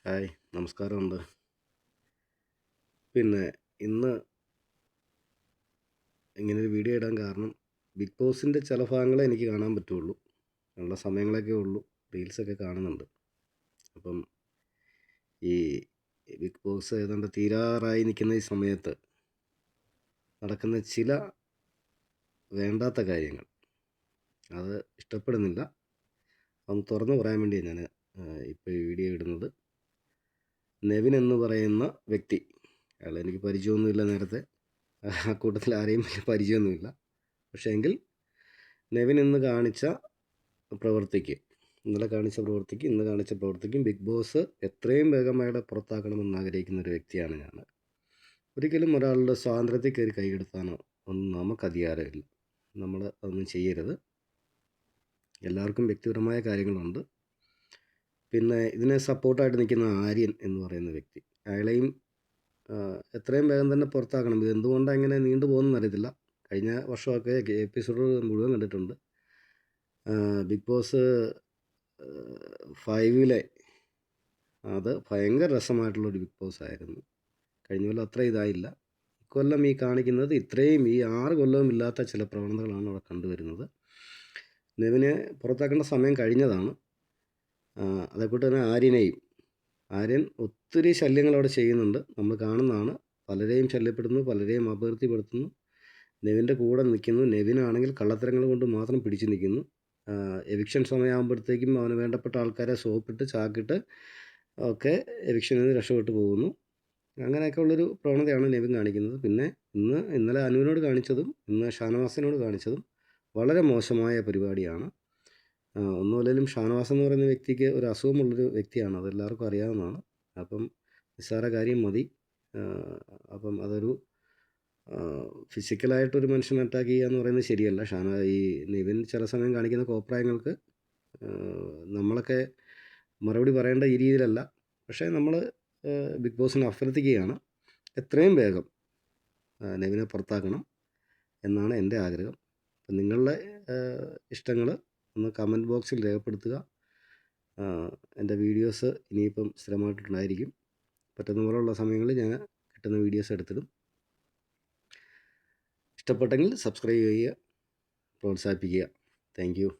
Hi, നമസ്കാരമുണ്ട്. പിന്നെ ഇന്ന് ഇങ്ങനൊരു വീഡിയോ ഇടാൻ കാരണം ബിഗ് ബോസിൻ്റെ ചില ഭാഗങ്ങളെ എനിക്ക് കാണാൻ പറ്റുള്ളൂ. ഉള്ള സമയങ്ങളൊക്കെ ഉള്ളൂ. റീൽസൊക്കെ കാണുന്നുണ്ട്. അപ്പം ഈ ബിഗ് ബോസ് ഏതാണ്ട് തീരാറായി നിൽക്കുന്ന ഈ സമയത്ത് നടക്കുന്ന ചില വേണ്ടാത്ത കാര്യങ്ങൾ അത് ഇഷ്ടപ്പെടുന്നില്ല. അതൊന്ന് തുറന്നു പറയാൻ വേണ്ടിയാണ് ഞാൻ ഇപ്പോൾ ഈ വീഡിയോ ഇടുന്നത്. നെവിൻ എന്ന് പറയുന്ന വ്യക്തി, അയാളെ എനിക്ക് പരിചയമൊന്നുമില്ല, നേരത്തെ ആ കൂട്ടത്തിൽ ആരെയും വലിയ പരിചയമൊന്നുമില്ല. പക്ഷേ എങ്കിൽ നെവിൻ ഇന്ന് കാണിച്ച പ്രവൃത്തിക്ക്, ഇന്നലെ കാണിച്ച പ്രവൃത്തിക്ക്, ഇന്ന് കാണിച്ച പ്രവൃത്തിക്കും ബിഗ് ബോസ് എത്രയും വേഗം അയാളെ പുറത്താക്കണമെന്ന് ആഗ്രഹിക്കുന്ന ഒരു വ്യക്തിയാണ് ഞാൻ. ഒരിക്കലും ഒരാളുടെ സ്വാതന്ത്ര്യത്തിൽ കയറി കൈയെടുത്താനോ ഒന്നും നമുക്ക് അധികാരമില്ല. നമ്മൾ അതൊന്നും ചെയ്യരുത്. എല്ലാവർക്കും വ്യക്തിപരമായ കാര്യങ്ങളുണ്ട്. പിന്നെ ഇതിനെ സപ്പോർട്ടായിട്ട് നിൽക്കുന്ന ആര്യൻ എന്ന് പറയുന്ന വ്യക്തി, അയാളെയും എത്രയും വേഗം തന്നെ പുറത്താക്കണം. ഇത് എന്തുകൊണ്ടാണ് ഇങ്ങനെ നീണ്ടു പോകുന്നതെന്ന് അറിയത്തില്ല. കഴിഞ്ഞ വർഷമൊക്കെ എപ്പിസോഡ് മുഴുവൻ കണ്ടിട്ടുണ്ട്. ബിഗ് ബോസ് 5-ലെ അത് ഭയങ്കര രസമായിട്ടുള്ളൊരു ബിഗ് ബോസ് ആയിരുന്നു. കഴിഞ്ഞ കൊല്ലം അത്ര ഇതായില്ല. ഇക്കൊല്ലം ഈ കാണിക്കുന്നത് ഇത്രയും ഈ 6 കൊല്ലവും ഇല്ലാത്ത ചില പ്രവണതകളാണ് അവിടെ കണ്ടുവരുന്നത്. നെവിനെ പുറത്താക്കേണ്ട സമയം കഴിഞ്ഞതാണ്. അതേക്കൂട്ട് തന്നെ ആര്യൻ ഒത്തിരി ശല്യങ്ങൾ അവിടെ ചെയ്യുന്നുണ്ട്. നമ്മൾ കാണുന്നതാണ്. പലരെയും ശല്യപ്പെടുന്നു, പലരെയും അപകീർത്തിപ്പെടുത്തുന്നു. നെവിൻ്റെ കൂടെ നിൽക്കുന്നു. നെവിനാണെങ്കിൽ കള്ളത്തരങ്ങൾ കൊണ്ട് മാത്രം പിടിച്ചു നിൽക്കുന്നു. എവിക്ഷൻ സമയമാകുമ്പോഴത്തേക്കും അവന് വേണ്ടപ്പെട്ട ആൾക്കാരെ സോപ്പിട്ട് ചാക്കിട്ട് ഒക്കെ എവിക്ഷനിൽ നിന്ന് രക്ഷപ്പെട്ടു പോകുന്നു. അങ്ങനെയൊക്കെ ഉള്ളൊരു പ്രവണതയാണ് നെവിൻ കാണിക്കുന്നത്. പിന്നെ ഇന്നലെ അനുവിനോട് കാണിച്ചതും ഇന്ന് ഷാനവാസിനോട് കാണിച്ചതും വളരെ മോശമായ പരിപാടിയാണ്. ഒന്നുമല്ലെങ്കിലും ഷാനവാസ് എന്ന് പറയുന്ന വ്യക്തിക്ക് ഒരു അസുഖമുള്ളൊരു വ്യക്തിയാണ്, അതെല്ലാവർക്കും അറിയാവുന്നതാണ്. അപ്പം നിസ്സാര കാര്യം മതി. അപ്പം അതൊരു ഫിസിക്കലായിട്ടൊരു മനുഷ്യനെ അറ്റാക്ക് ചെയ്യുക എന്ന് പറയുന്നത് ശരിയല്ല. ഈ നെവിൻ ചില സമയം കാണിക്കുന്ന കോപ്രായങ്ങൾക്ക് നമ്മളൊക്കെ മറുപടി പറയേണ്ട ഈ രീതിയിലല്ല. പക്ഷേ നമ്മൾ ബിഗ് ബോസിനെ അഭ്യർത്ഥിക്കുകയാണ്, എത്രയും വേഗം നെവിനെ പുറത്താക്കണം എന്നാണ് എൻ്റെ ആഗ്രഹം. അപ്പം നിങ്ങളുടെ ഇഷ്ടങ്ങൾ ഒന്ന് കമൻറ്റ് ബോക്സിൽ രേഖപ്പെടുത്തുക. എൻ്റെ വീഡിയോസ് ഇനിയിപ്പം സ്ഥിരമായിട്ടുണ്ടായിരിക്കും. പറ്റുന്ന പോലുള്ള സമയങ്ങളിൽ ഞാൻ കിട്ടുന്ന വീഡിയോസ് എടുത്തിടും. ഇഷ്ടപ്പെട്ടെങ്കിൽ സബ്സ്ക്രൈബ് ചെയ്യുക, പ്രോത്സാഹിപ്പിക്കുക. Thank you.